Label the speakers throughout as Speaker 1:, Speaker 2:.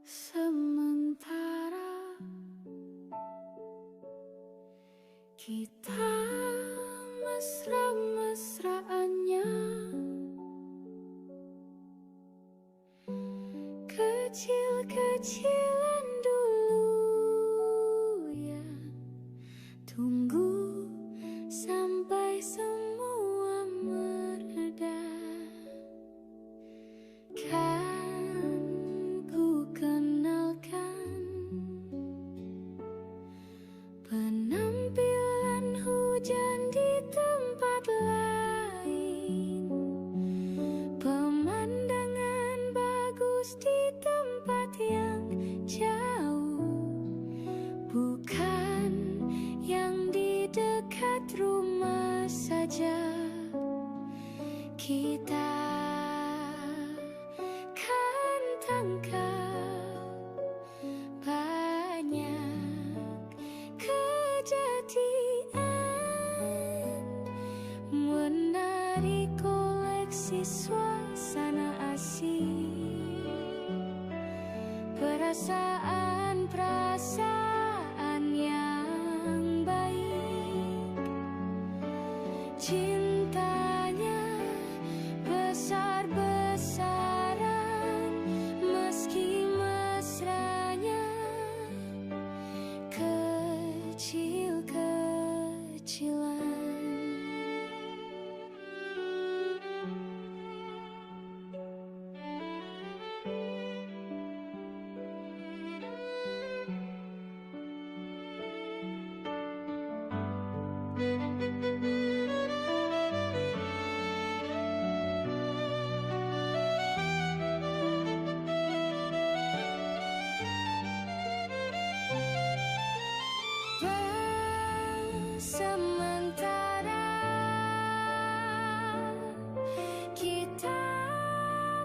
Speaker 1: Sementara kita mesra-mesraannya, kecil-kecilan dulu ya. Tunggu sampai semua mereda. Kan ku kenalkan penampilan hujan di tempat lain, pemandangan bagus di tempat yang jauh, bukan yang di dekat rumah saja. Kita kan tangkap banyak kejadian, menarik koleksi suasana asing, perasaan yang baik, cintanya besar-besaran, meski mesranya kecil-kecilan. Sementara kita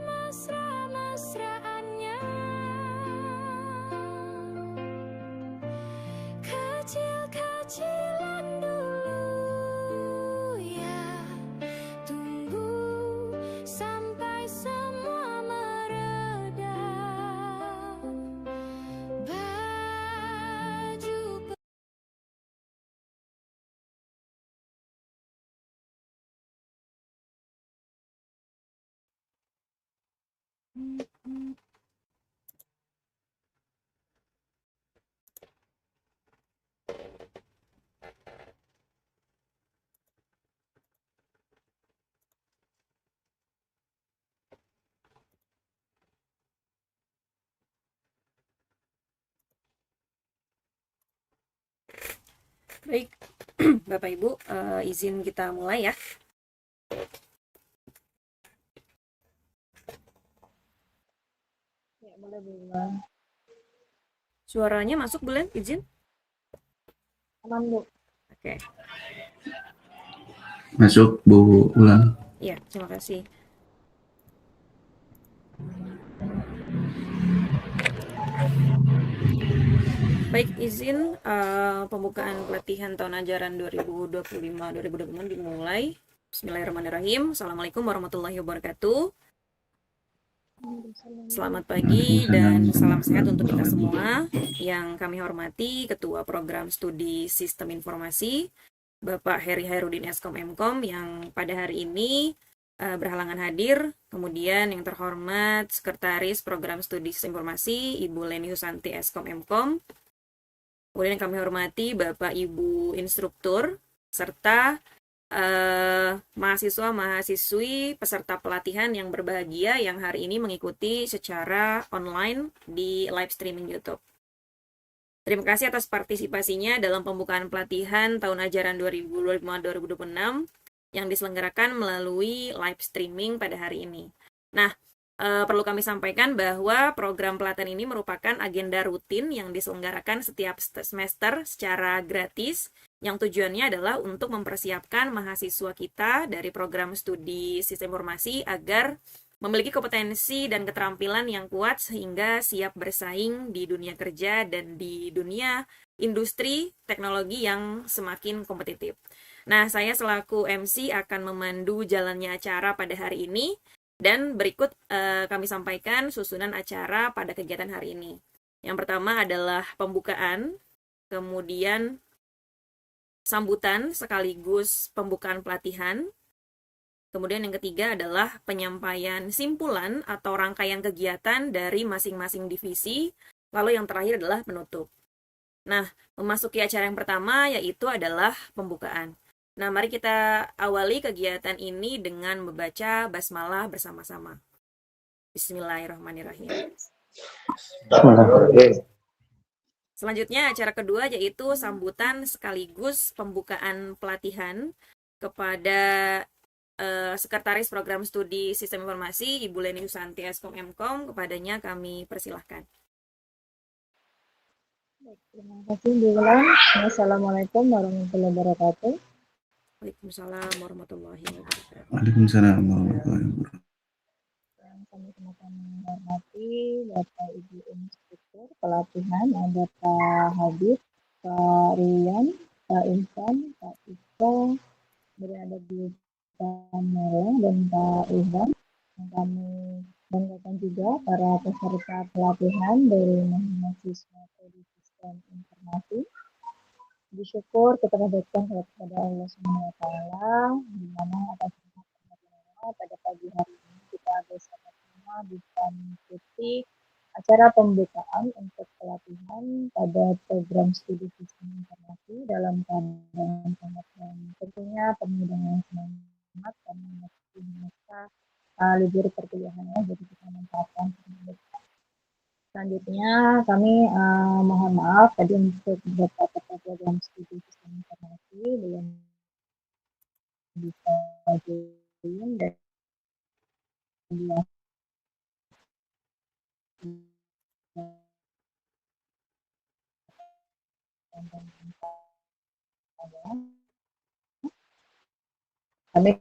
Speaker 1: mesra-mesraannya, kecil-kecilan dulu ya. Tunggu sampai semua mereda. Baju
Speaker 2: Baik, Bapak Ibu, izin kita mulai ya.
Speaker 3: Ya, boleh Bulan.
Speaker 2: Suaranya masuk, Bulan? Izin?
Speaker 3: Aman, Bu.
Speaker 2: Oke.
Speaker 4: Masuk, Bu Ulang.
Speaker 2: Iya, terima kasih. Baik, izin pembukaan pelatihan tahun ajaran 2025-2026 dimulai. Bismillahirrahmanirrahim. Assalamualaikum warahmatullahi wabarakatuh. Selamat pagi dan salam sehat untuk kita semua. Yang kami hormati Ketua Program Studi Sistem Informasi, Bapak Heri Hairudin Eskom Mkom, yang pada hari ini berhalangan hadir. Kemudian yang terhormat Sekretaris Program Studi Sistem Informasi, Ibu Leni Husanti Eskom Mkom. Kemudian yang kami hormati Bapak Ibu Instruktur, serta mahasiswa-mahasiswi peserta pelatihan yang berbahagia yang hari ini mengikuti secara online di live streaming YouTube. Terima kasih atas partisipasinya dalam pembukaan pelatihan tahun ajaran 2025-2026 yang diselenggarakan melalui live streaming pada hari ini. Nah, perlu kami sampaikan bahwa program pelatihan ini merupakan agenda rutin yang diselenggarakan setiap semester secara gratis, yang tujuannya adalah untuk mempersiapkan mahasiswa kita dari program studi sistem informasi agar memiliki kompetensi dan keterampilan yang kuat sehingga siap bersaing di dunia kerja dan di dunia industri teknologi yang semakin kompetitif. Nah, saya selaku MC akan memandu jalannya acara pada hari ini. Dan berikut kami sampaikan susunan acara pada kegiatan hari ini. Yang pertama adalah pembukaan, kemudian sambutan sekaligus pembukaan pelatihan. Kemudian yang ketiga adalah penyampaian simpulan atau rangkaian kegiatan dari masing-masing divisi. Lalu yang terakhir adalah penutup. Nah, memasuki acara yang pertama yaitu adalah pembukaan. Nah, mari kita awali kegiatan ini dengan membaca basmalah bersama-sama. Bismillahirrahmanirrahim. Selanjutnya, acara kedua yaitu sambutan sekaligus pembukaan pelatihan kepada Sekretaris Program Studi Sistem Informasi, Ibu Leni Husanti Eskom Mkom. Kepadanya kami persilahkan.
Speaker 3: Baik, terima kasih Bu Wulan. Assalamualaikum warahmatullahi wabarakatuh.
Speaker 2: Waalaikumsalam warahmatullahi wabarakatuh.
Speaker 4: Waalaikumsalam warahmatullahi wabarakatuh.
Speaker 3: Yang kami hormati Bapak Ibu Instruktur pelatihan, ada Pak Habib, Pak Rian, Pak Insan, Pak Iko, kemudian ada Bu Pamela dan Pak Ivan. Yang kami banggakan juga para peserta pelatihan dari mahasiswa Studi Sistem Informasi. Bersyukur kita panjatkan kepada Allah Subhanahu wa taala di mana atas rahmat pada pagi hari ini kita bersama-sama bisa mengikuti acara pembukaan untuk pelatihan pada program studi sistem informasi dalam keadaan sangat dan tentunya penuh dengan semangat karena masih masa libur perkuliahannya, jadi kita manfaatkan. Selanjutnya kami mohon maaf tadi untuk beberapa program studi sistem informasi belum bisa join dan kami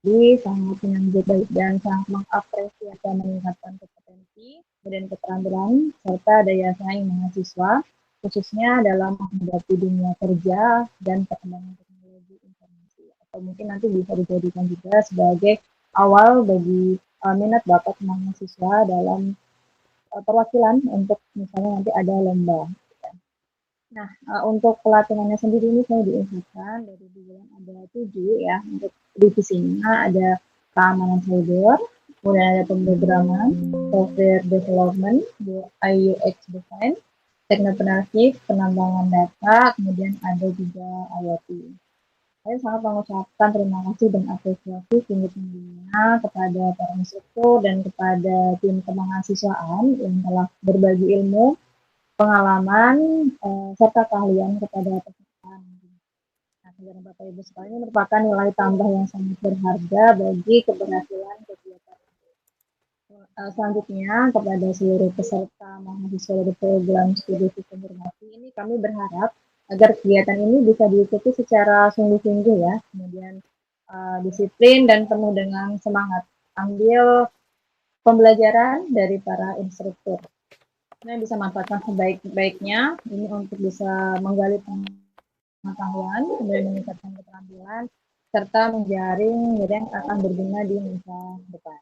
Speaker 3: jadi sangat menyambut baik dan sangat mengapresiasi dan meningkatkan kompetensi dan keterampilan serta daya saing mahasiswa khususnya dalam menghadapi dunia kerja dan perkembangan teknologi informasi, atau mungkin nanti bisa dijadikan juga sebagai awal bagi minat bakat mahasiswa dalam perwakilan untuk misalnya nanti ada lomba. Nah, untuk pelatihannya sendiri ini saya diinfokan dari bulan ada 7 ya. Untuk divisinya ada keamanan cyber, kemudian ada pemrograman, software development, UI UX design, teknopreneurship, penambangan data, kemudian ada juga IoT. Saya sangat mengucapkan terima kasih dan apresiasi tinggi-tingginya kepada para instruktur dan kepada tim kemahasiswaan yang telah berbagi ilmu, pengalaman, serta keahlian kepada peserta. Nah, saudara Bapak Ibu sekalian, ini merupakan nilai tambah yang sangat berharga bagi keberhasilan kegiatan. Selanjutnya, kepada seluruh peserta mahasiswa dari program studi sistem informasi ini kami berharap agar kegiatan ini bisa diikuti secara sungguh-sungguh ya, kemudian disiplin dan penuh dengan semangat. Ambil pembelajaran dari para instruktur. Nah, bisa manfaatkan sebaik-baiknya ini untuk bisa menggali pengetahuan, kemudian meningkatkan keterampilan, serta menjaring yang akan berguna di masa depan.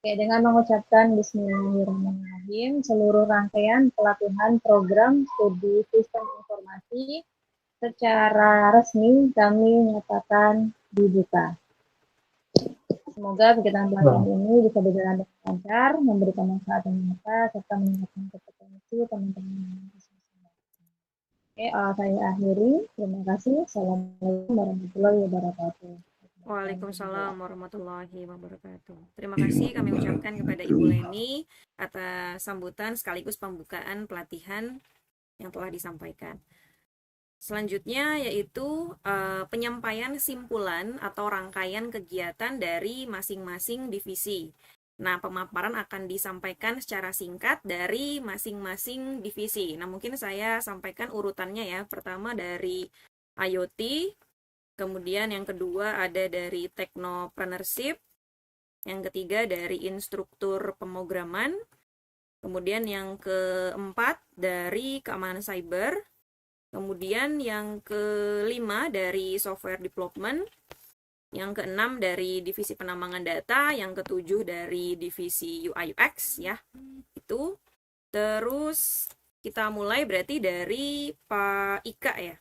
Speaker 3: Oke, dengan mengucapkan Bismillahirrahmanirrahim, seluruh rangkaian pelatihan program studi sistem informasi secara resmi kami nyatakan dibuka. Semoga kegiatan pelatihan ini bisa berjalan dengan lancar, memberikan manfaat yang nyata, serta meningkatkan kompetensi teman-teman. Oke, saya akhiri. Terima kasih. Assalamualaikum warahmatullahi wabarakatuh.
Speaker 2: Waalaikumsalam warahmatullahi wabarakatuh. Terima kasih kami ucapkan kepada Ibu Leni atas sambutan sekaligus pembukaan pelatihan yang telah disampaikan. Selanjutnya yaitu penyampaian simpulan atau rangkaian kegiatan dari masing-masing divisi. Nah, pemaparan akan disampaikan secara singkat dari masing-masing divisi. Nah, mungkin saya sampaikan urutannya ya. Pertama dari IoT, kemudian yang kedua ada dari Technopreneurship, yang ketiga dari instruktur pemrograman, kemudian yang keempat dari keamanan cyber, kemudian yang kelima dari software development, yang keenam dari divisi penambangan data, yang ketujuh dari divisi UI UX ya. Itu. Terus kita mulai berarti dari Pak Ika ya.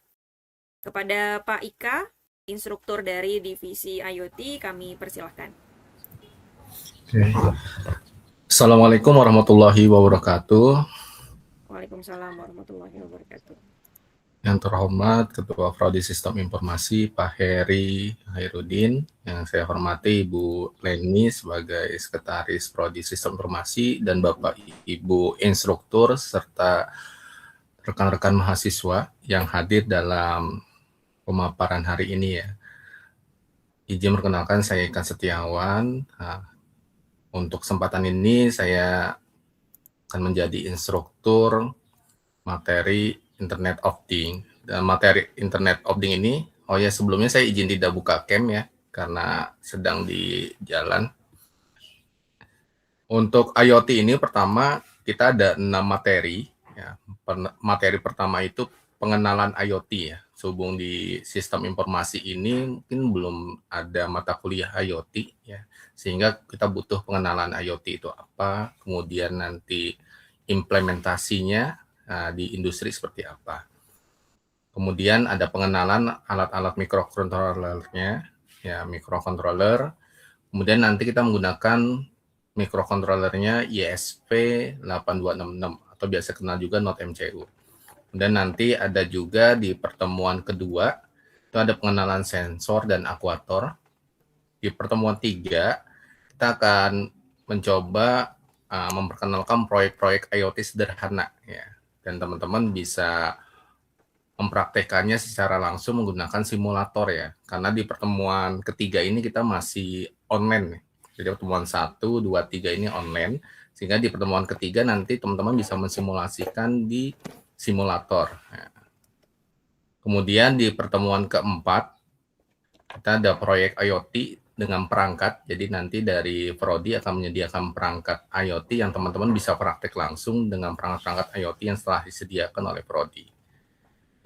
Speaker 2: Kepada Pak Ika, instruktur dari divisi IoT, kami persilahkan.
Speaker 5: Oke. Assalamualaikum warahmatullahi wabarakatuh.
Speaker 2: Waalaikumsalam warahmatullahi wabarakatuh.
Speaker 5: Yang terhormat Ketua Prodi Sistem Informasi Pak Heri Hairudin, yang saya hormati Ibu Leni sebagai Sekretaris Prodi Sistem Informasi, dan Bapak Ibu instruktur serta rekan-rekan mahasiswa yang hadir dalam pemaparan hari ini ya. Izin perkenalkan, saya Ikan Setiawan. Untuk kesempatan ini saya akan menjadi instruktur materi Internet of Things. Dan materi Internet of Things ini, sebelumnya saya izin tidak buka cam ya, karena sedang di jalan. Untuk IoT ini pertama kita ada 6 materi. Ya. Materi pertama itu pengenalan IoT ya. Sehubung di sistem informasi ini mungkin belum ada mata kuliah IoT ya. Sehingga kita butuh pengenalan IoT itu apa, kemudian nanti implementasinya di industri seperti apa. Kemudian ada pengenalan alat-alat microcontrollernya, ya microcontroller. Kemudian nanti kita menggunakan microcontrollernya ESP8266 atau biasa kenal juga Node MCU. Dan nanti ada juga di pertemuan kedua itu ada pengenalan sensor dan akuator. Di pertemuan 3 kita akan mencoba memperkenalkan proyek-proyek IoT sederhana ya, dan teman-teman bisa mempraktekannya secara langsung menggunakan simulator ya, karena di pertemuan ketiga ini kita masih online. Jadi pertemuan 1, 2, 3 ini online, sehingga di pertemuan ketiga nanti teman-teman bisa mensimulasikan di simulator. Ya. Kemudian di pertemuan keempat kita ada proyek IoT dengan perangkat, jadi nanti dari Prodi akan menyediakan perangkat IoT yang teman-teman bisa praktek langsung dengan perangkat-perangkat IoT yang telah disediakan oleh Prodi.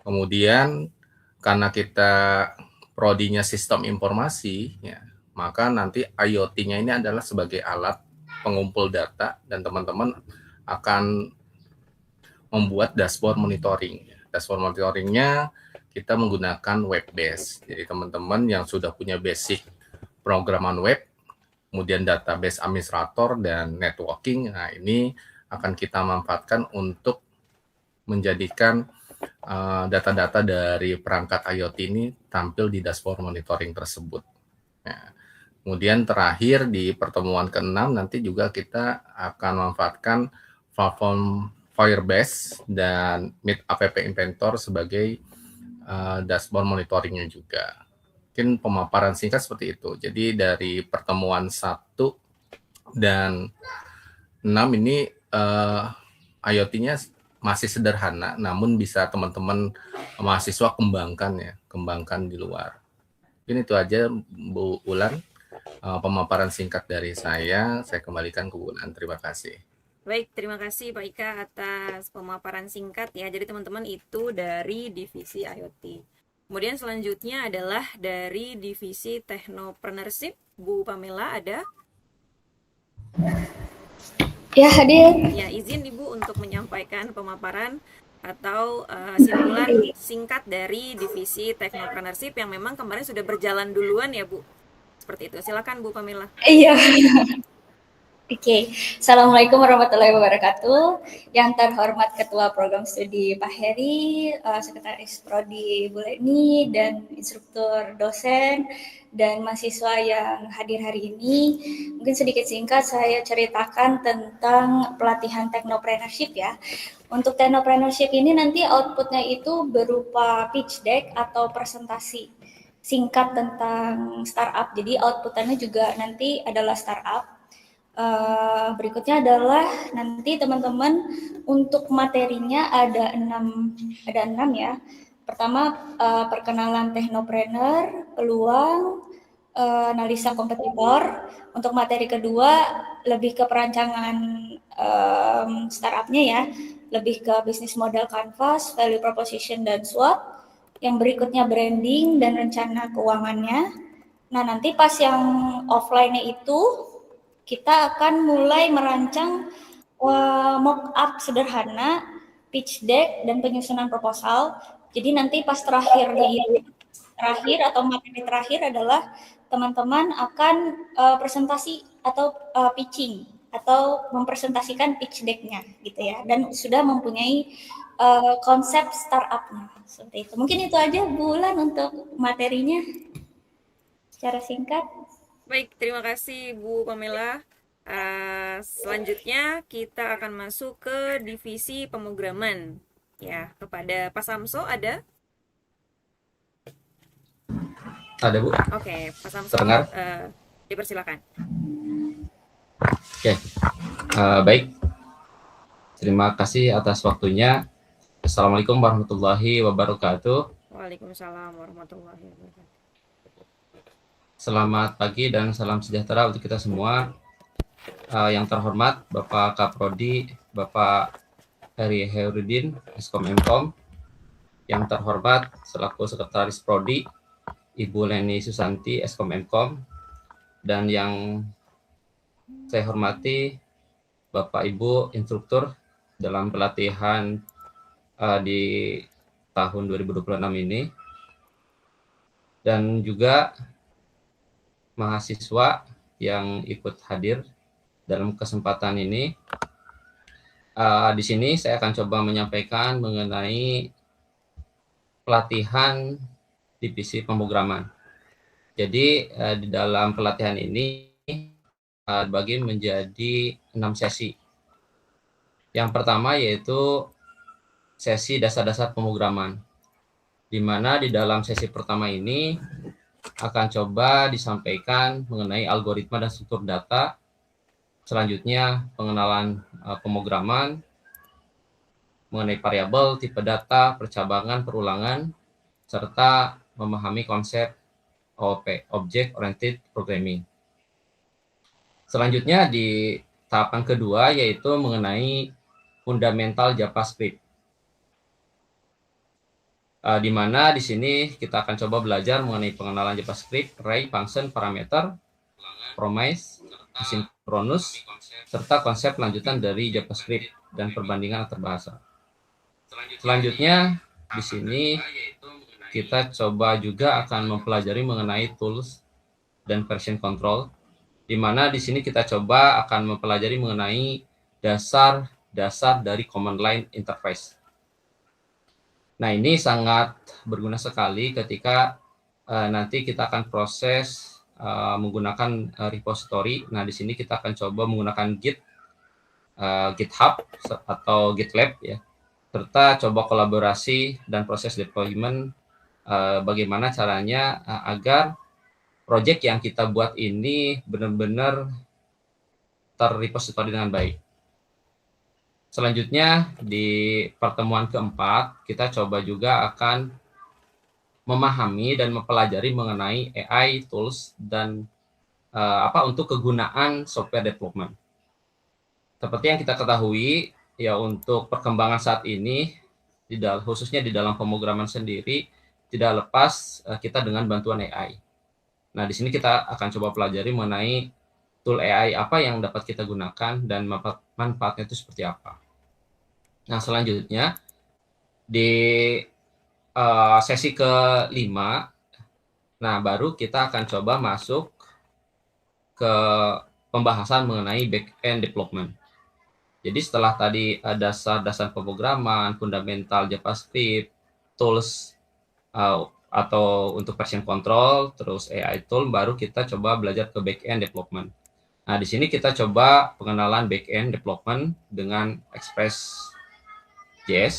Speaker 5: Kemudian karena kita Prodinya sistem informasi, ya, maka nanti IoT-nya ini adalah sebagai alat pengumpul data dan teman-teman akan membuat dashboard monitoring. Dashboard monitoringnya kita menggunakan web base. Jadi teman-teman yang sudah punya basic programan web, kemudian database administrator dan networking, nah ini akan kita manfaatkan untuk menjadikan data-data dari perangkat IoT ini tampil di dashboard monitoring tersebut. Nah, kemudian terakhir di pertemuan ke-6 nanti juga kita akan memanfaatkan platform Firebase dan Meet App Inventor sebagai dashboard monitoringnya juga. Mungkin pemaparan singkat seperti itu. Jadi dari pertemuan 1 dan 6 ini IoT-nya masih sederhana, namun bisa teman-teman mahasiswa kembangkan di luar. Ini itu aja Bu Ulan, pemaparan singkat dari saya kembalikan ke Bu Ulan. Terima kasih.
Speaker 2: Baik, terima kasih Pak Ika atas pemaparan singkat ya. Jadi teman-teman itu dari divisi IoT. Kemudian selanjutnya adalah dari divisi Technopreneurship. Bu Pamela ada?
Speaker 6: Ya, hadir.
Speaker 2: Ya, izin Ibu untuk menyampaikan pemaparan atau simpulan singkat dari divisi Technopreneurship yang memang kemarin sudah berjalan duluan ya Bu. Seperti itu. Silakan Bu Pamela.
Speaker 6: Iya. Oke, Assalamualaikum warahmatullahi wabarakatuh. Yang terhormat Ketua Program Studi Pak Heri, Sekretaris Prodi Bu Leni, dan instruktur dosen, dan mahasiswa yang hadir hari ini. Mungkin sedikit singkat saya ceritakan tentang pelatihan Technopreneurship ya. Untuk Technopreneurship ini nanti outputnya itu berupa pitch deck atau presentasi singkat tentang startup. Jadi outputannya juga nanti adalah startup. Berikutnya adalah nanti teman-teman untuk materinya ada 6 ya. Pertama perkenalan technopreneur, peluang, analisa kompetitor. Untuk materi kedua lebih ke perancangan startupnya ya, lebih ke bisnis model canvas, value proposition dan SWOT. Yang berikutnya branding dan rencana keuangannya. Nah nanti pas yang offline-nya itu kita akan mulai merancang mock up sederhana, pitch deck, dan penyusunan proposal. Jadi nanti pas terakhir atau materi terakhir adalah teman-teman akan presentasi atau pitching atau mempresentasikan pitch deck-nya gitu ya, dan sudah mempunyai konsep startup-nya seperti itu. Mungkin itu aja Bu Ulan untuk materinya secara singkat.
Speaker 2: Baik, terima kasih Bu Pamela. Selanjutnya kita akan masuk ke divisi pemrograman. Ya, kepada Pak Samso ada?
Speaker 7: Ada Bu.
Speaker 2: Oke, Pak Samso,
Speaker 7: Terdengar?
Speaker 2: dipersilakan.
Speaker 7: Oke, baik. Terima kasih atas waktunya. Assalamualaikum warahmatullahi wabarakatuh.
Speaker 2: Waalaikumsalam warahmatullahi wabarakatuh.
Speaker 7: Selamat pagi dan salam sejahtera untuk kita semua. Yang terhormat Bapak Kaprodi, Bapak Heri Herudin, Eskom Mkom. Yang terhormat selaku Sekretaris Prodi, Ibu Leni Susanti, Eskom Mkom. Dan yang saya hormati Bapak Ibu instruktur dalam pelatihan di tahun 2026 ini. Dan juga mahasiswa yang ikut hadir dalam kesempatan ini. Di sini saya akan coba menyampaikan mengenai pelatihan divisi pemrograman. Jadi di dalam pelatihan ini dibagi menjadi 6 sesi. Yang pertama yaitu sesi dasar-dasar pemrograman, di mana di dalam sesi pertama ini akan coba disampaikan mengenai algoritma dan struktur data. Selanjutnya pengenalan pemrograman, mengenai variabel, tipe data, percabangan, perulangan, serta memahami konsep OOP, Object Oriented Programming. Selanjutnya di tahapan kedua yaitu mengenai fundamental JavaScript. Di mana di sini kita akan coba belajar mengenai pengenalan JavaScript, array, function, parameter, promise, asinkronus, serta konsep lanjutan dari JavaScript dan perbandingan antar bahasa. Selanjutnya di sini kita coba juga akan mempelajari mengenai tools dan version control, di mana di sini kita coba akan mempelajari mengenai dasar dari command line interface. Nah, ini sangat berguna sekali ketika nanti kita akan proses menggunakan repository. Nah, di sini kita akan coba menggunakan GitHub atau GitLab ya, serta coba kolaborasi dan proses deployment bagaimana caranya agar project yang kita buat ini benar-benar terrepository dengan baik. Selanjutnya di pertemuan keempat kita coba juga akan memahami dan mempelajari mengenai AI tools dan untuk kegunaan software development. Seperti yang kita ketahui, ya untuk perkembangan saat ini, khususnya di dalam pemrograman sendiri, tidak lepas kita dengan bantuan AI. Nah, di sini kita akan coba pelajari mengenai tool AI apa yang dapat kita gunakan dan manfaatnya itu seperti apa. Nah, selanjutnya di sesi ke-5, nah baru kita akan coba masuk ke pembahasan mengenai back-end development. Jadi setelah tadi dasar-dasar pemrograman, fundamental JavaScript, tools atau untuk version control, terus AI tool, baru kita coba belajar ke back-end development. Nah, di sini kita coba pengenalan back-end development dengan Express.js,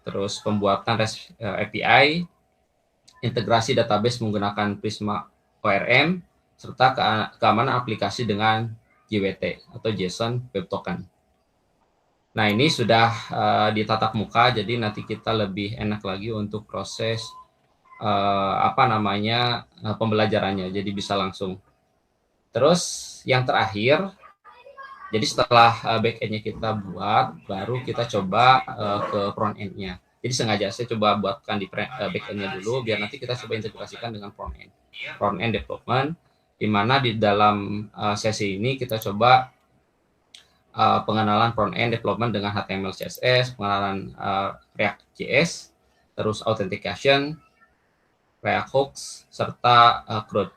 Speaker 7: terus pembuatan REST API, integrasi database menggunakan Prisma ORM, serta keamanan aplikasi dengan JWT atau JSON Web Token. Nah, ini sudah ditatap muka, jadi nanti kita lebih enak lagi untuk proses pembelajarannya, jadi bisa langsung. Terus yang terakhir, jadi setelah back-end-nya kita buat, baru kita coba ke front-end-nya. Jadi sengaja saya coba buatkan di back-end-nya dulu, biar nanti kita coba integrasikan dengan front-end. Front-end development, di mana di dalam sesi ini kita coba pengenalan front-end development dengan HTML, CSS, pengenalan React.js, terus authentication, React hooks, serta CRUD.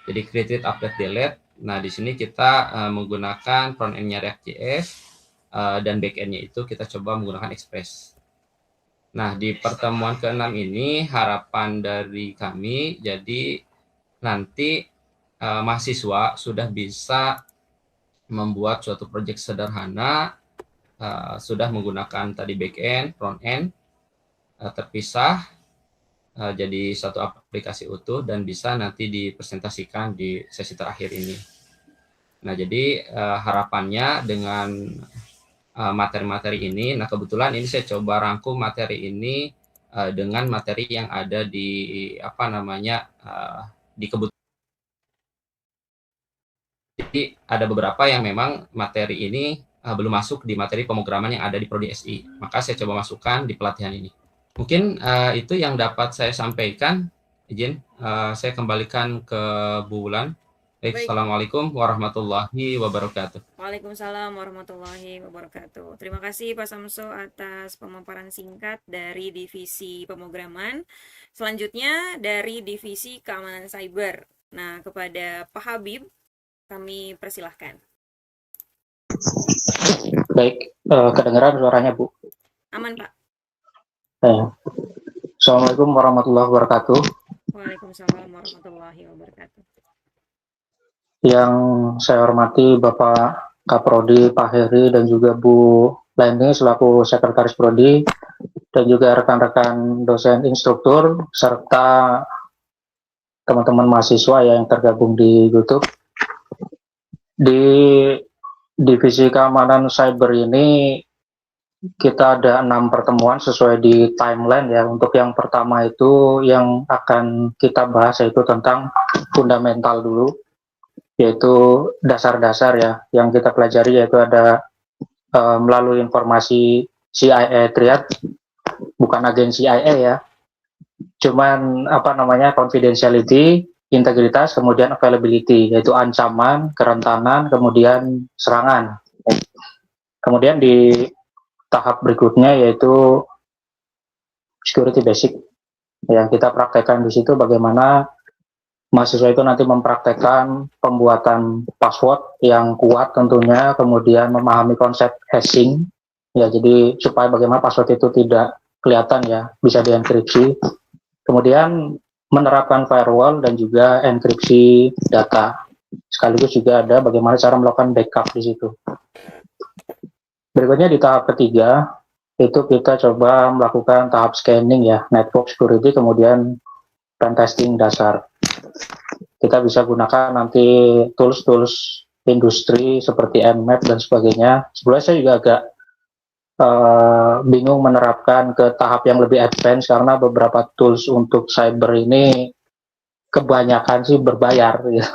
Speaker 7: Jadi create, update, delete. Nah, di sini kita menggunakan front-end-nya React.js dan back-end-nya itu kita coba menggunakan Express. Nah, di pertemuan ke-6 ini harapan dari kami, jadi nanti mahasiswa sudah bisa membuat suatu proyek sederhana, sudah menggunakan tadi back-end, front-end, terpisah, jadi satu aplikasi utuh dan bisa nanti dipresentasikan di sesi terakhir ini. Nah, jadi harapannya dengan materi-materi ini, nah kebetulan ini saya coba rangkum materi ini dengan materi yang ada di di kebutuhan. Jadi ada beberapa yang memang materi ini belum masuk di materi pemrograman yang ada di Prodi SI. Maka saya coba masukkan di pelatihan ini. Mungkin itu yang dapat saya sampaikan. Izin saya kembalikan ke Bu Wulan. Baik. Assalamualaikum warahmatullahi wabarakatuh.
Speaker 2: Waalaikumsalam warahmatullahi wabarakatuh. Terima kasih Pak Samso atas pemaparan singkat dari Divisi Pemrograman. Selanjutnya dari Divisi Keamanan Cyber. Nah, kepada Pak Habib, kami persilahkan.
Speaker 8: Baik, kedengaran suaranya, Bu?
Speaker 2: Aman, Pak.
Speaker 8: Assalamualaikum warahmatullahi wabarakatuh.
Speaker 2: Waalaikumsalam warahmatullahi wabarakatuh.
Speaker 8: Yang saya hormati Bapak Kaprodi, Pak Heri, dan juga Bu Leni selaku Sekretaris Prodi, dan juga rekan-rekan dosen instruktur, serta teman-teman mahasiswa yang tergabung di YouTube. Di Divisi Keamanan Cyber ini kita ada 6 pertemuan sesuai di timeline ya. Untuk yang pertama itu yang akan kita bahas yaitu tentang fundamental dulu, yaitu dasar-dasar ya. Yang kita pelajari yaitu ada melalui informasi CIA Triad, bukan agen CIA ya. Cuman confidentiality, integritas, kemudian availability, yaitu ancaman, kerentanan, kemudian serangan. Kemudian di tahap berikutnya yaitu security basic. Yang kita praktekkan di situ bagaimana mahasiswa itu nanti mempraktekkan pembuatan password yang kuat tentunya, kemudian memahami konsep hashing, ya jadi supaya bagaimana password itu tidak kelihatan ya, bisa dienkripsi. Kemudian menerapkan firewall dan juga enkripsi data. Sekaligus juga ada bagaimana cara melakukan backup di situ. Berikutnya di tahap ketiga, itu kita coba melakukan tahap scanning ya, network security, kemudian pen testing dasar. Kita bisa gunakan nanti tools-tools industri seperti Nmap dan sebagainya. Sebenarnya saya juga agak bingung menerapkan ke tahap yang lebih advance karena beberapa tools untuk cyber ini kebanyakan sih berbayar. Ya.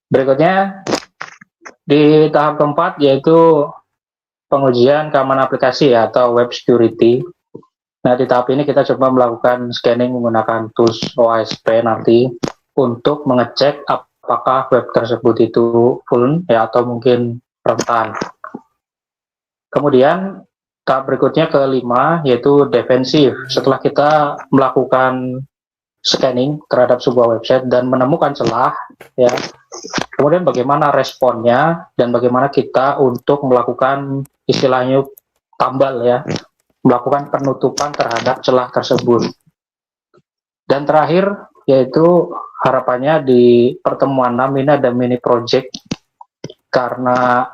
Speaker 8: Berikutnya di tahap keempat yaitu pengujian keamanan aplikasi ya, atau web security. Nah, di tahap ini kita coba melakukan scanning menggunakan tools OASP nanti untuk mengecek apakah web tersebut itu full ya atau mungkin rentan. Kemudian tahap berikutnya kelima yaitu defensif. Setelah kita melakukan scanning terhadap sebuah website dan menemukan celah, ya, kemudian bagaimana responnya dan bagaimana kita untuk melakukan istilahnya tambal ya, melakukan penutupan terhadap celah tersebut. Dan terakhir yaitu harapannya di pertemuan 6 ini ada mini project, karena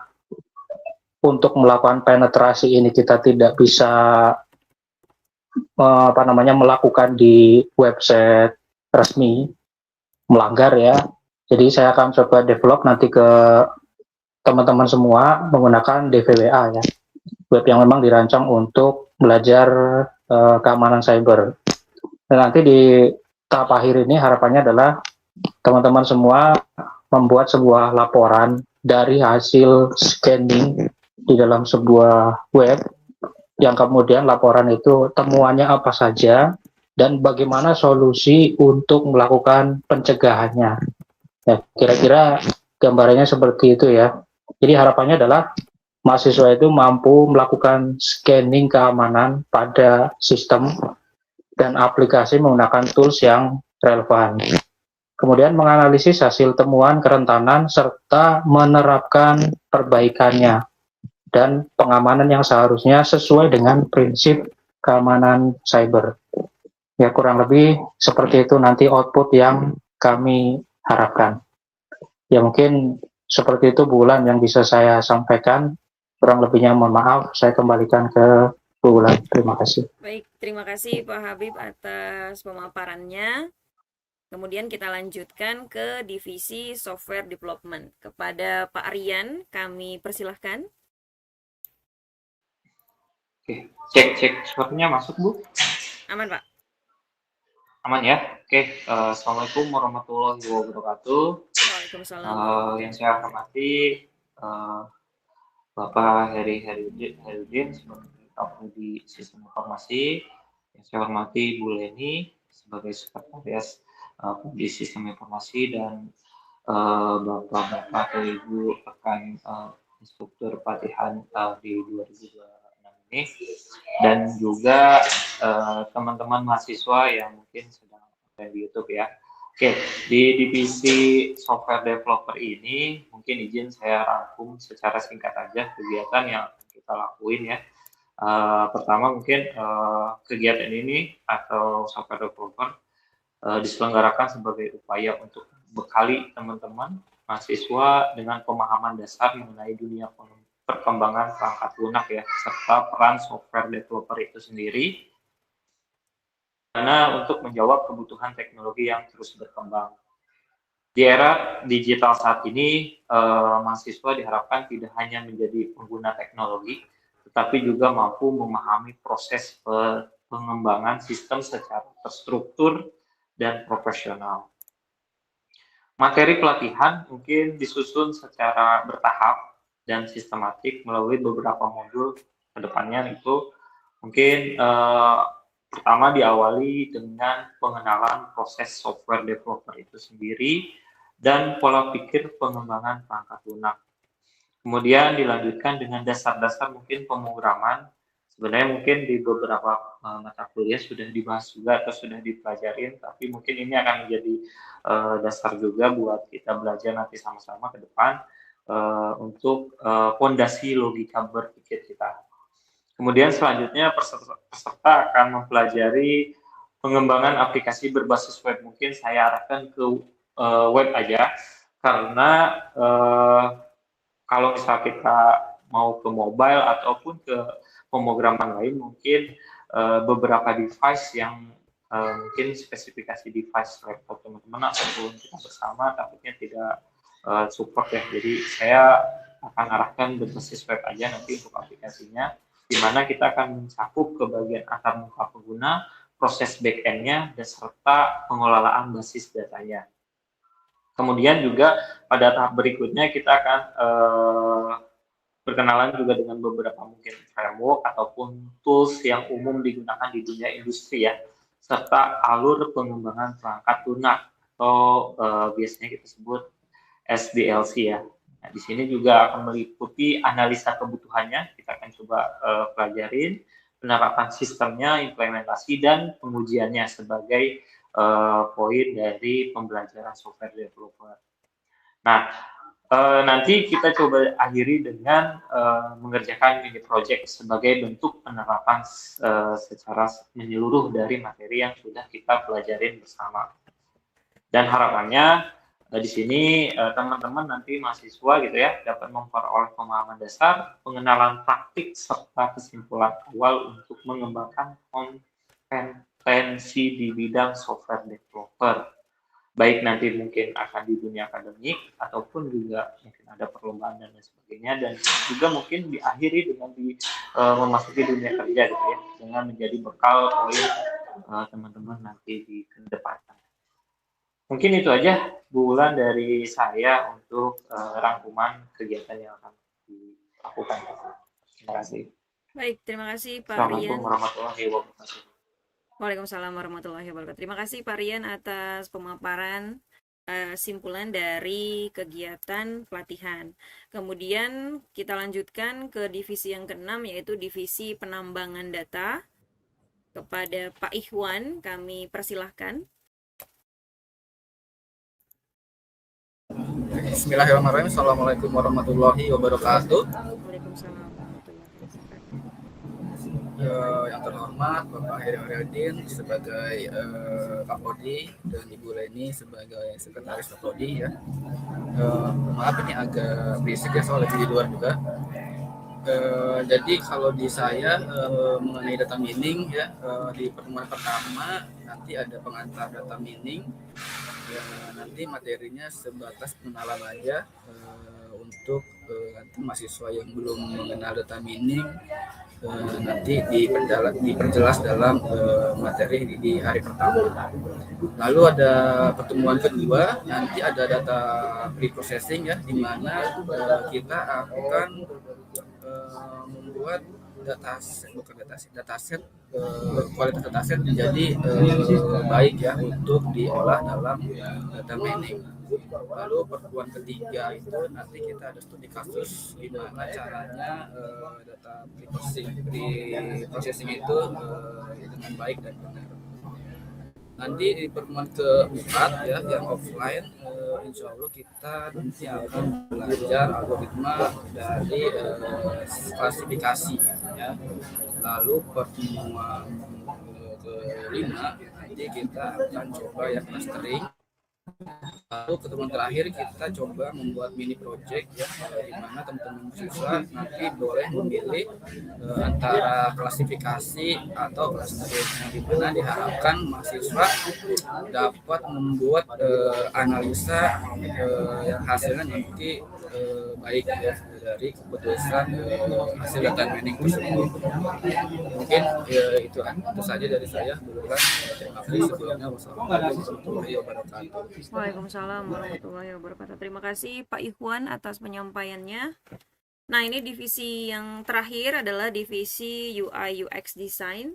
Speaker 8: untuk melakukan penetrasi ini kita tidak bisa melakukan di website resmi, melanggar ya. Jadi saya akan coba develop nanti ke teman-teman semua menggunakan DVWA ya, web yang memang dirancang untuk belajar keamanan cyber. Dan nanti di tahap akhir ini harapannya adalah teman-teman semua membuat sebuah laporan dari hasil scanning di dalam sebuah web, yang kemudian laporan itu temuannya apa saja dan bagaimana solusi untuk melakukan pencegahannya. Ya, kira-kira gambarannya seperti itu ya. Jadi harapannya adalah mahasiswa itu mampu melakukan scanning keamanan pada sistem dan aplikasi menggunakan tools yang relevan. Kemudian menganalisis hasil temuan kerentanan serta menerapkan perbaikannya dan pengamanan yang seharusnya sesuai dengan prinsip keamanan cyber. Ya, kurang lebih seperti itu nanti output yang kami harapkan. Ya, mungkin seperti itu bulan yang bisa saya sampaikan. Kurang lebihnya mohon maaf, saya kembalikan ke bulan. Terima kasih.
Speaker 2: Baik, terima kasih Pak Habib atas pemaparannya. Kemudian kita lanjutkan ke divisi software development. Kepada Pak Rian, kami persilahkan.
Speaker 9: Oke, cek suaranya masuk, Bu?
Speaker 2: Aman, Pak.
Speaker 9: Aman ya? Oke, Assalamualaikum warahmatullahi wabarakatuh.
Speaker 2: Waalaikumsalam.
Speaker 9: Yang saya hormati Bapak Heri Herudin sebagai Kapolri Sistem Informasi. Yang saya hormati Bu Leni sebagai Sekretaris di Sistem Informasi, dan Bapak Ibu rekan instruktur pelatihan di 2026 ini, dan juga teman-teman mahasiswa yang mungkin sedang nonton di YouTube ya. Oke, di divisi software developer ini mungkin izin saya rangkum secara singkat aja kegiatan yang kita lakuin ya. Pertama mungkin kegiatan ini atau software developer diselenggarakan sebagai upaya untuk bekali teman-teman mahasiswa dengan pemahaman dasar mengenai dunia perkembangan perangkat lunak ya, serta peran software developer itu sendiri karena untuk menjawab kebutuhan teknologi yang terus berkembang. Di era digital saat ini, mahasiswa diharapkan tidak hanya menjadi pengguna teknologi, tetapi juga mampu memahami proses pengembangan sistem secara terstruktur dan profesional. Materi pelatihan mungkin disusun secara bertahap dan sistematik melalui beberapa modul ke depannya. Itu mungkin pertama diawali dengan pengenalan proses software developer itu sendiri dan pola pikir pengembangan perangkat lunak. Kemudian dilanjutkan dengan dasar-dasar mungkin pemrograman. Sebenarnya mungkin di beberapa mata kuliah sudah dibahas juga atau sudah dipelajarin, tapi mungkin ini akan menjadi dasar juga buat kita belajar nanti sama-sama ke depan untuk fondasi logika berpikir kita. Kemudian selanjutnya peserta akan mempelajari pengembangan aplikasi berbasis web. Mungkin saya arahkan ke web aja, karena kalau misalnya kita mau ke mobile ataupun ke pemrograman lain, mungkin beberapa device yang mungkin spesifikasi device laptop teman-teman ataupun kita bersama takutnya tidak support ya. Jadi saya akan arahkan berbasis web aja nanti untuk aplikasinya, di mana kita akan mencakup ke bagian antar muka pengguna, proses back-end-nya, dan serta pengelolaan basis datanya. Kemudian juga pada tahap berikutnya kita akan berkenalan juga dengan beberapa mungkin framework ataupun tools yang umum digunakan di dunia industri ya, serta alur pengembangan perangkat lunak atau biasanya kita sebut SDLC ya. Nah, di sini juga akan meliputi analisa kebutuhannya, kita akan coba pelajarin penerapan sistemnya, implementasi, dan pengujiannya sebagai poin dari pembelajaran software developer. Nah, nanti kita coba akhiri dengan mengerjakan mini project sebagai bentuk penerapan secara menyeluruh dari materi yang sudah kita pelajarin bersama. Dan harapannya di sini teman-teman nanti mahasiswa gitu ya dapat memperoleh pemahaman dasar, pengenalan praktik, serta kesimpulan awal untuk mengembangkan kompetensi di bidang software developer. Baik nanti mungkin akan di dunia akademik ataupun juga mungkin ada perlombaan dan lain sebagainya, dan juga mungkin diakhiri dengan memasuki dunia kerja gitu ya, dengan menjadi bekal poin teman-teman nanti di kedepan. Mungkin itu aja Bu Wulan dari saya untuk rangkuman kegiatan yang akan dilakukan. Terima kasih.
Speaker 2: Baik, terima kasih Pak
Speaker 9: Assalamualaikum
Speaker 2: Rian.
Speaker 9: warahmatullahi wabarakatuh.
Speaker 2: Waalaikumsalam warahmatullahi wabarakatuh. Terima kasih Pak Rian atas pemaparan simpulan dari kegiatan pelatihan. Kemudian kita lanjutkan ke divisi yang ke-6 yaitu divisi penambangan data. Kepada Pak Ikhwan kami persilahkan.
Speaker 10: Bismillahirrahmanirrahim. Assalamualaikum warahmatullahi wabarakatuh.
Speaker 2: Waalaikumsalam warahmatullahi wabarakatuh.
Speaker 10: Yang terhormat Bapak Heri Aryadin sebagai Kaprodi dan Ibu Leni sebagai Sekretaris Kaprodi ya. Maaf ini agak berisik ya soalnya di luar juga. Jadi kalau di saya mengenai data mining ya, di pertemuan pertama nanti ada pengantar data mining ya, nanti materinya sebatas pengenalan aja untuk nanti mahasiswa yang belum mengenal data mining nanti diperjelas dalam materi di hari pertama. Lalu ada pertemuan kedua, nanti ada data pre-processing ya, di mana kita akan membuat dataset kualitas dataset menjadi baik ya untuk diolah dalam data mining. Lalu pertemuan ketiga itu nanti kita ada studi kasus gimana caranya data pre-processing itu dengan baik dan benar. Nanti di pertemuan keempat ya yang offline, insya Allah kita nanti akan belajar algoritma dari klasifikasi ya. Lalu pertemuan kelima nanti kita akan coba ya clustering. Lalu pertemuan terakhir kita coba membuat mini project ya, di mana teman-teman mahasiswa nanti boleh memilih antara klasifikasi atau clustering, di mana diharapkan mahasiswa dapat membuat analisa yang hasilnya nanti baik ya dari keputusan hasil data mining tersebut. Mungkin itu saja dari saya. Terima kasih sebelumnya. Wassalamualaikum warahmatullahi wabarakatuh.
Speaker 2: Waalaikumsalam warahmatullahi wabarakatuh. Terima kasih Pak Ikhwan atas penyampaiannya. Nah, ini divisi yang terakhir adalah divisi UI UX Design.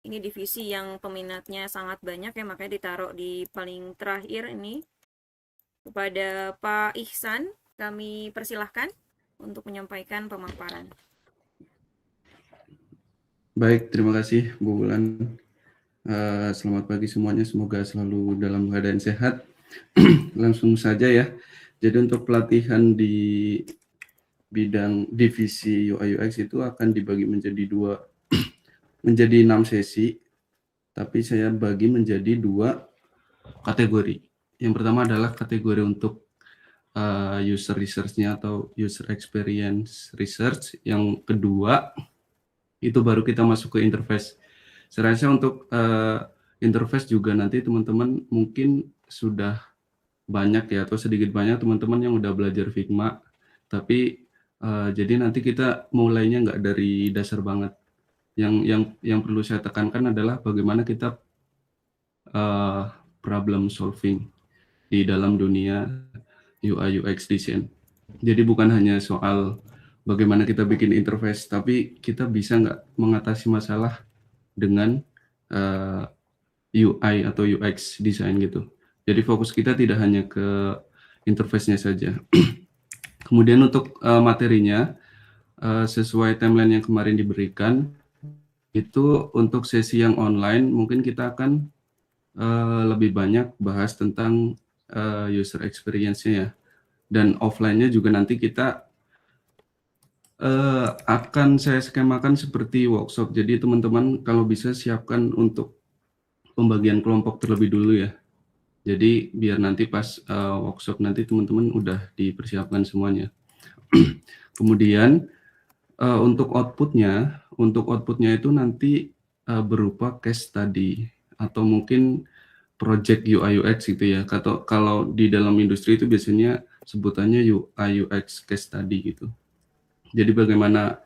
Speaker 2: Ini divisi yang peminatnya sangat banyak ya, makanya ditaruh di paling terakhir ini. Kepada Pak Ihsan, kami persilahkan untuk menyampaikan pemaparan.
Speaker 4: Baik, terima kasih Bu Wulan. Selamat pagi semuanya, semoga selalu dalam keadaan sehat. Langsung saja ya. Jadi untuk pelatihan di bidang divisi UI UX itu akan dibagi menjadi menjadi 6 sesi, tapi saya bagi menjadi 2 kategori. Yang pertama adalah kategori untuk user research-nya atau user experience research. Yang kedua itu baru kita masuk ke interface. Saya rasa untuk interface juga nanti teman-teman mungkin sudah banyak ya, atau sedikit banyak teman-teman yang udah belajar Figma. Tapi jadi nanti kita mulainya nggak dari dasar banget. Yang perlu saya tekankan adalah bagaimana kita problem solving di dalam dunia UI UX design. Jadi bukan hanya soal bagaimana kita bikin interface, tapi kita bisa nggak mengatasi masalah dengan UI atau UX design gitu. Jadi fokus kita tidak hanya ke interface-nya saja. Kemudian untuk materinya, sesuai timeline yang kemarin diberikan, itu untuk sesi yang online mungkin kita akan lebih banyak bahas tentang user experience-nya ya. Dan offline-nya juga nanti kita akan saya skemakan seperti workshop. Jadi teman-teman kalau bisa siapkan untuk pembagian kelompok terlebih dulu ya. Jadi biar nanti pas workshop nanti teman-teman udah dipersiapkan semuanya. Kemudian untuk outputnya itu nanti berupa case study atau mungkin project UI UX gitu ya. Kalau di dalam industri itu biasanya sebutannya UI UX case study gitu. Jadi bagaimana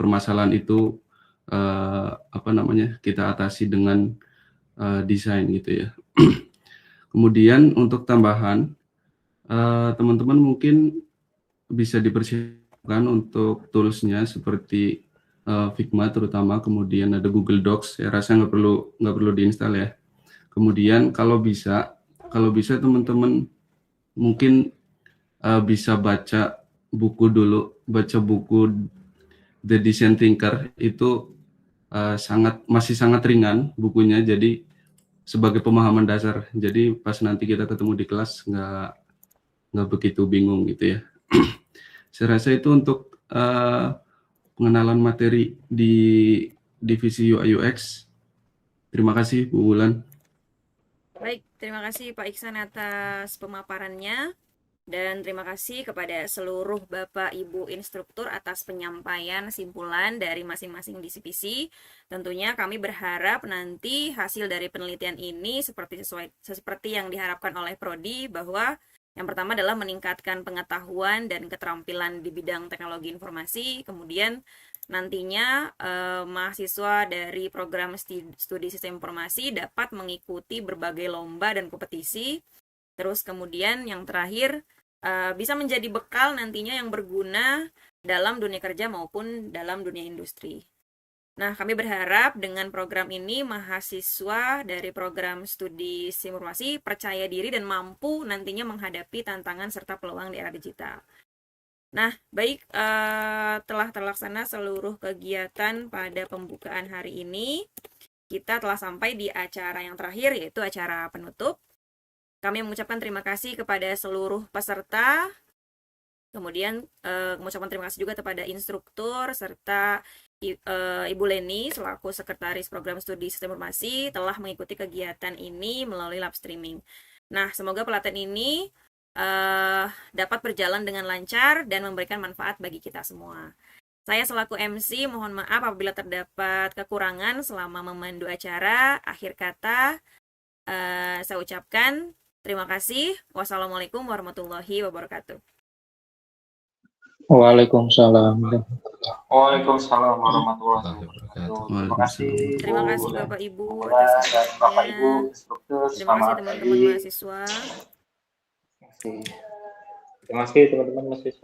Speaker 4: permasalahan itu kita atasi dengan desain gitu ya. Kemudian untuk tambahan, teman-teman mungkin bisa dipersiapkan untuk toolsnya seperti Figma terutama, kemudian ada Google Docs. Saya rasa nggak perlu diinstal ya. Kemudian kalau bisa teman-teman mungkin bisa baca buku dulu, baca buku The Design Thinker itu masih sangat ringan bukunya, jadi sebagai pemahaman dasar. Jadi pas nanti kita ketemu di kelas nggak begitu bingung gitu ya. Saya rasa itu untuk pengenalan materi di divisi UI UX. Terima kasih Bu Wulan.
Speaker 2: Baik, terima kasih Pak Iksan atas pemaparannya. Dan terima kasih kepada seluruh Bapak Ibu instruktur atas penyampaian simpulan dari masing-masing divisi. Tentunya kami berharap nanti hasil dari penelitian ini seperti yang diharapkan oleh Prodi, bahwa yang pertama adalah meningkatkan pengetahuan dan keterampilan di bidang teknologi informasi. Kemudian nantinya mahasiswa dari program studi sistem informasi dapat mengikuti berbagai lomba dan kompetisi. Terus kemudian yang terakhir, bisa menjadi bekal nantinya yang berguna dalam dunia kerja maupun dalam dunia industri. Nah, kami berharap dengan program ini mahasiswa dari program studi informasi percaya diri dan mampu nantinya menghadapi tantangan serta peluang di era digital. Nah, baik, telah terlaksana seluruh kegiatan pada pembukaan hari ini. Kita telah sampai di acara yang terakhir, yaitu acara penutup. Kami mengucapkan terima kasih kepada seluruh peserta, kemudian mengucapkan terima kasih juga kepada instruktur serta Ibu Leni selaku Sekretaris Program Studi Sistem Informasi telah mengikuti kegiatan ini melalui live streaming. Nah, semoga pelatihan ini dapat berjalan dengan lancar dan memberikan manfaat bagi kita semua. Saya selaku MC mohon maaf apabila terdapat kekurangan selama memandu acara. Akhir kata, saya ucapkan terima kasih. Wassalamualaikum warahmatullahi wabarakatuh.
Speaker 8: Waalaikumsalam.
Speaker 9: Waalaikumsalam warahmatullahi wabarakatuh. Terima kasih.
Speaker 2: Terima kasih Bapak Ibu
Speaker 9: dan
Speaker 2: atas
Speaker 9: Bapak
Speaker 2: waktunya.
Speaker 9: Ibu instruktur.
Speaker 2: Terima kasih
Speaker 9: Selamat
Speaker 2: teman-teman
Speaker 9: pagi.
Speaker 2: mahasiswa.
Speaker 9: Terima kasih teman-teman mahasiswa.